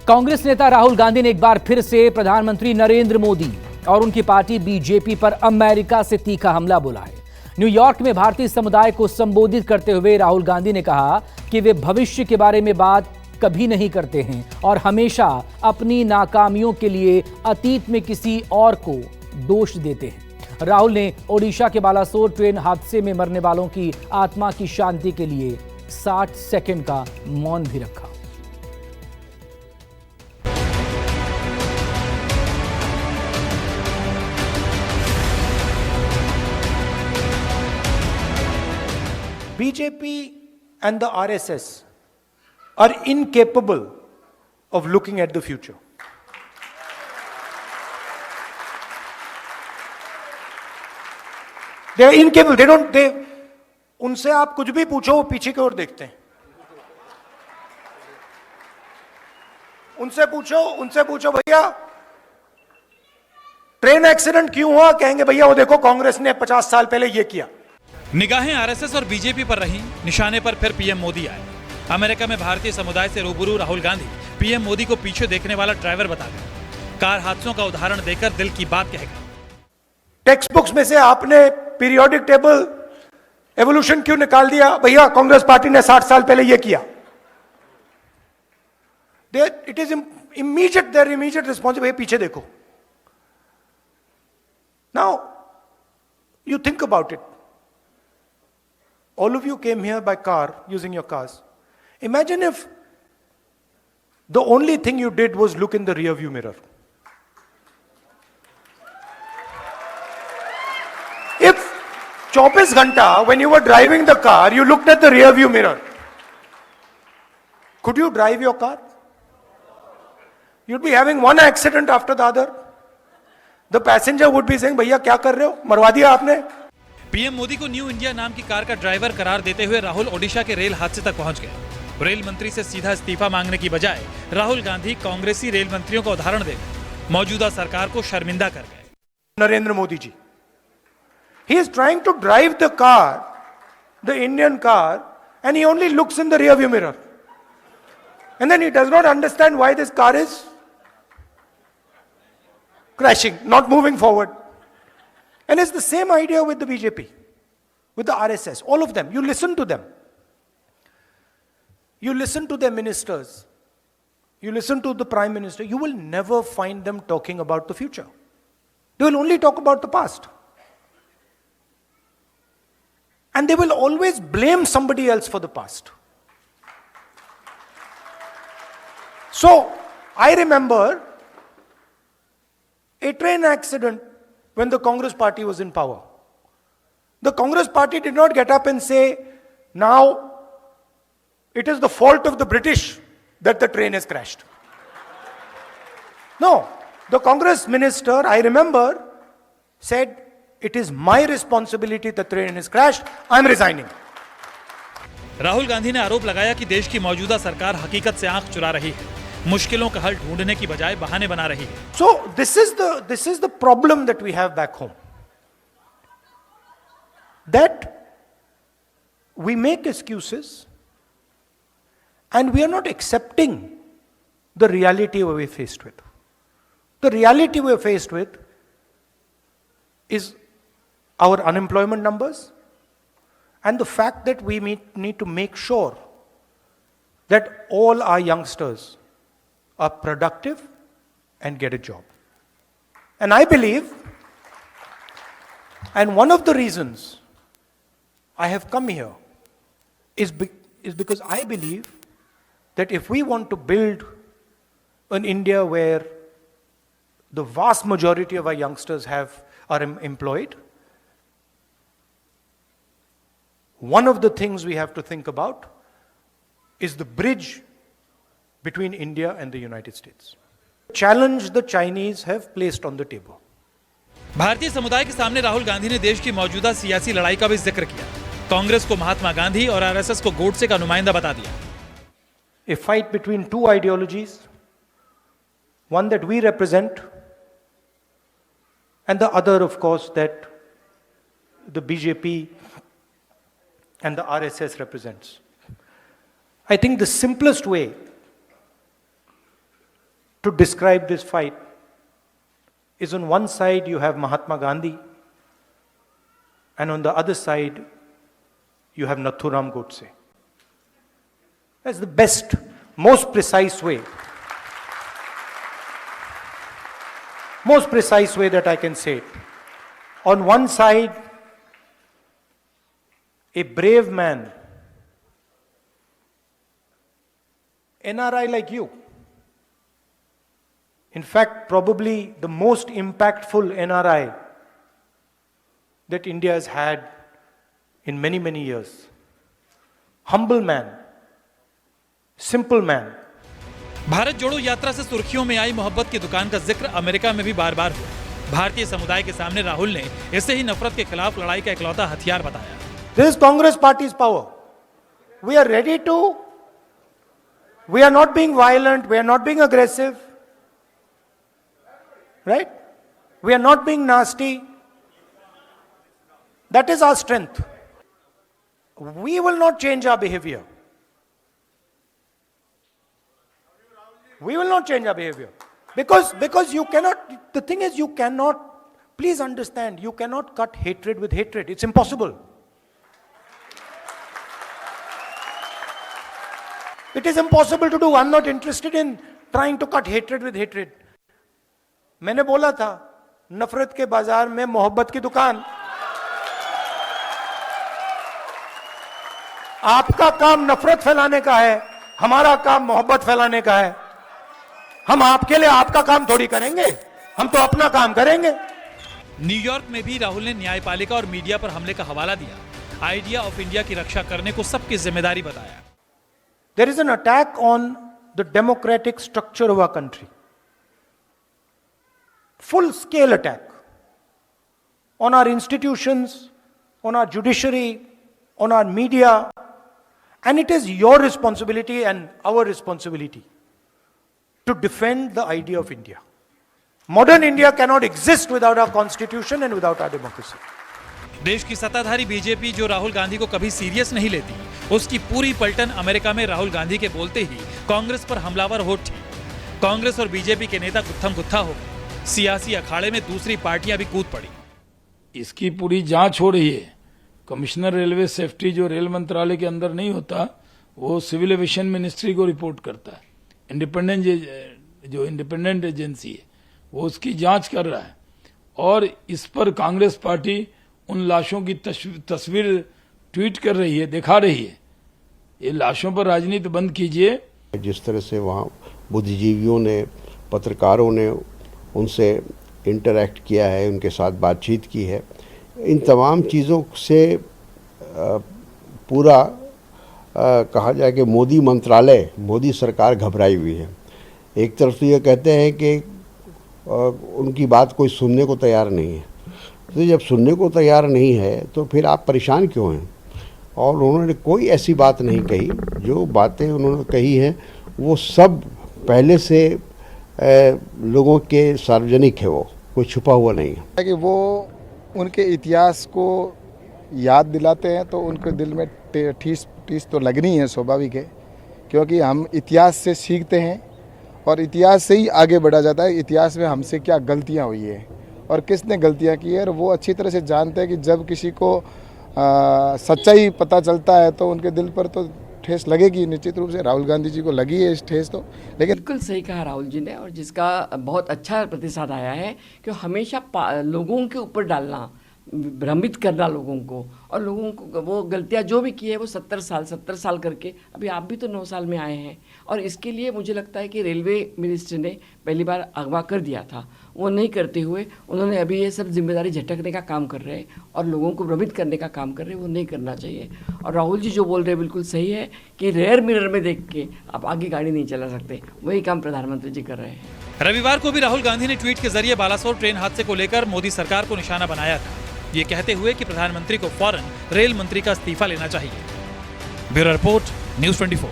कांग्रेस नेता राहुल गांधी ने एक बार फिर से प्रधानमंत्री नरेंद्र मोदी और उनकी पार्टी बीजेपी पर अमेरिका से तीखा हमला बोला है। न्यूयॉर्क में भारतीय समुदाय को संबोधित करते हुए राहुल गांधी ने कहा कि वे भविष्य के बारे में बात कभी नहीं करते हैं और हमेशा अपनी नाकामियों के लिए अतीत में किसी और को दोष देते हैं। राहुल ने ओडिशा के बालासोर ट्रेन हादसे में मरने वालों की आत्मा की शांति के लिए 60 सेकंड का मौन भी रखा। BJP and the RSS are incapable of looking at the future. They are incapable. उनसे आप कुछ भी पूछो वो पीछे की ओर देखते हैं। उनसे पूछो भैया ट्रेन एक्सीडेंट क्यों हुआ, कहेंगे भैया वो देखो कांग्रेस ने 50 साल पहले ये किया। निगाहें आरएसएस और बीजेपी पर रहीं, निशाने पर फिर पीएम मोदी आए। अमेरिका में भारतीय समुदाय से रूबरू राहुल गांधी पीएम मोदी को पीछे देखने वाला ड्राइवर बता गए। कार हादसों का उदाहरण देकर दिल की बात कह गए। टेक्स्ट बुक्स में से आपने पीरियोडिक टेबल एवोल्यूशन क्यों निकाल दिया, भैया कांग्रेस पार्टी ने 60 साल पहले यह किया। It is immediate, there immediate response, भैया पीछे देखो। Now you think about it, all of you came here by car, using your cars. Imagine if the only thing you did was look in the rear view mirror. If 24 घंटा when you were driving the car, you looked at the rear view mirror, could you drive your car? You'd be having one accident after the other. The passenger would be saying, भैया क्या कर रहे हो, मरवा दिया आपने। PM Modi को new India नाम की कार का ड्राइवर करार देते हुए राहुल ओडिशा के रेल हादसे तक पहुंच गए। रेल मंत्री से सीधा इस्तीफा मांगने की बजाय राहुल गांधी कांग्रेसी रेल मंत्रियों का उदाहरण देकर मौजूदा सरकार को शर्मिंदा कर गए। Narendra Modi ji, he is trying to drive the car, the Indian car, and he only looks in the rear view mirror, and then he does not understand why this car is crashing, not moving forward. And it's the same idea with the BJP, with the RSS, all of them. You listen to them. You listen to their ministers. You listen to the Prime Minister. You will never find them talking about the future. They will only talk about the past. And they will always blame somebody else for the past. So, I remember a train accident when the Congress party was in power. The Congress party did not get up and say, now it is the fault of the British that the train has crashed. No, the Congress minister, I remember, said, it is my responsibility the train has crashed, I am resigning. Rahul Gandhi ने आरोप लगाया कि देश की मौजूदा सरकार हकीकत से आंख चुरा रही है, मुश्किलों का हल ढूंढने की बजाय बहाने बना रही है। So this is the problem that we have back home. That we make excuses and we are not accepting the reality we are faced with. The reality we are faced with is our unemployment numbers and the fact that we need to make sure that all our youngsters are productive and get a job. And I believe, and one of the reasons I have come here is because I believe that if we want to build an India where the vast majority of our youngsters are employed, one of the things we have to think about is the bridge between India and the United States. Challenge the Chinese have placed on the table. भारतीय समुदाय के सामने राहुल गांधी ने देश की मौजूदा सियासी लड़ाई का भी जिक्र किया। कांग्रेस को महात्मा गांधी और आरएसएस को गोडसे का नुमाइंदा बता दिया। A fight between two ideologies, one that we represent and the other, of course, that the BJP and the RSS represents. I think the simplest way to describe this fight is on one side you have Mahatma Gandhi, and on the other side you have Nathuram Godse. That's the best, most precise way that I can say it. On one side, a brave man, NRI like you. In fact, probably the most impactful NRI that India has had in many, many years. Humble man, simple man. Bharat जोड़ो यात्रा से सुर्खियों में आई मोहब्बत की दुकान का जिक्र अमेरिका में भी बार बार हुआ। भारतीय समुदाय के सामने राहुल ने इसे ही नफरत के खिलाफ लड़ाई का इकलौता हथियार बताया। This is Congress party's power. We are ready to. We are not being violent. We are not being aggressive. Right? We are not being nasty. That is our strength. We will not change our behavior. We will not change our behavior. Because you cannot, the thing is you cannot, please understand, you cannot cut hatred with hatred. It's impossible. It is impossible to do. I'm not interested in trying to cut hatred with hatred. मैंने बोला था, नफरत के बाजार में मोहब्बत की दुकान. आपका काम नफरत फैलाने का है, हमारा काम मोहब्बत फैलाने का है. हम आपके लिए आपका काम थोड़ी करेंगे, हम तो अपना काम करेंगे. न्यूयॉर्क में भी राहुल ने न्यायपालिका और मीडिया पर हमले का हवाला दिया। आइडिया ऑफ इंडिया की रक्षा करने को सबकी जिम्मेदारी बताया। There is an attack on the democratic structure of our country. Full scale attack on our institutions, on our judiciary, on our media, and it is your responsibility and our responsibility to defend the idea of India. Modern India cannot exist without our constitution and without our democracy. देश की सत्ताधारी BJP जो राहुल गांधी को कभी serious नहीं लेती, उसकी पूरी पलटन अमेरिका में राहुल गांधी के बोलते ही कांग्रेस पर हमलावर हो उठी। कांग्रेस और बीजेपी के नेता गुत्थम गुत्था हो गए। सियासी अखाड़े में दूसरी पार्टियां भी कूद पड़ी। इसकी पूरी जांच हो रही है। कमिश्नर रेलवे सेफ्टी जो रेल मंत्रालय के अंदर नहीं होता, वो सिविल एविएशन मिनिस्ट्री को रिपोर्ट करता है। इंडिपेंडेंट एजेंसी है, वो उसकी जांच कर रहा है। और इस पर कांग्रेस पार्टी उन लाशों की तस्वीर ट्वीट कर रही है, दिखा रही है। ये लाशों पर राजनीति बंद कीजिए। जिस तरह से वहाँ बुद्धिजीवियों ने, पत्रकारों ने उनसे इंटरैक्ट किया है, उनके साथ बातचीत की है, इन तमाम चीज़ों से पूरा कहा जाए कि मोदी मंत्रालय, मोदी सरकार घबराई हुई है। एक तरफ तो ये कहते हैं कि उनकी बात कोई सुनने को तैयार नहीं है। तो जब सुनने को तैयार नहीं है तो फिर आप परेशान क्यों हैं? और उन्होंने कोई ऐसी बात नहीं कही। जो बातें उन्होंने कही हैं वो सब पहले से लोगों के सार्वजनिक है, वो कोई छुपा हुआ नहीं है। कि वो उनके इतिहास को याद दिलाते हैं तो उनके दिल में ठेस तो लगनी है, स्वाभाविक है, क्योंकि हम इतिहास से सीखते हैं और इतिहास से ही आगे बढ़ा जाता है। इतिहास में हमसे क्या गलतियां हुई है और किसने गलतियां की है, और वो अच्छी तरह से जानते हैं कि जब किसी को सच्चाई पता चलता है तो उनके दिल पर तो ठेस लगेगी। निश्चित रूप से राहुल गांधी जी को लगी है इस ठेस तो। लेकिन बिल्कुल सही कहा राहुल जी ने, और जिसका बहुत अच्छा प्रतिसाद आया है कि हमेशा लोगों के ऊपर डालना, भ्रमित करना लोगों को, और लोगों को वो गलतियां जो भी की है वो 70 साल करके, अभी आप भी तो 9 साल में आए हैं। और इसके लिए मुझे लगता है कि रेलवे मिनिस्टर ने पहली बार अगवा कर दिया था, वो नहीं करते हुए उन्होंने अभी ये सब जिम्मेदारी झटकने का काम कर रहे हैं और लोगों को भ्रमित करने का काम कर रहे हैं, वो नहीं करना चाहिए। और राहुल जी जो बोल रहे हैं बिल्कुल सही है कि रेयर मिरर में देख के आप आगे गाड़ी नहीं चला सकते, वही काम प्रधानमंत्री जी कर रहे हैं। रविवार को भी राहुल गांधी ने ट्वीट के जरिए बालासोर ट्रेन हादसे को लेकर मोदी सरकार को निशाना बनाया था, ये कहते हुए कि प्रधानमंत्री को फौरन रेल मंत्री का इस्तीफा लेना चाहिए। Bureau report, news 24।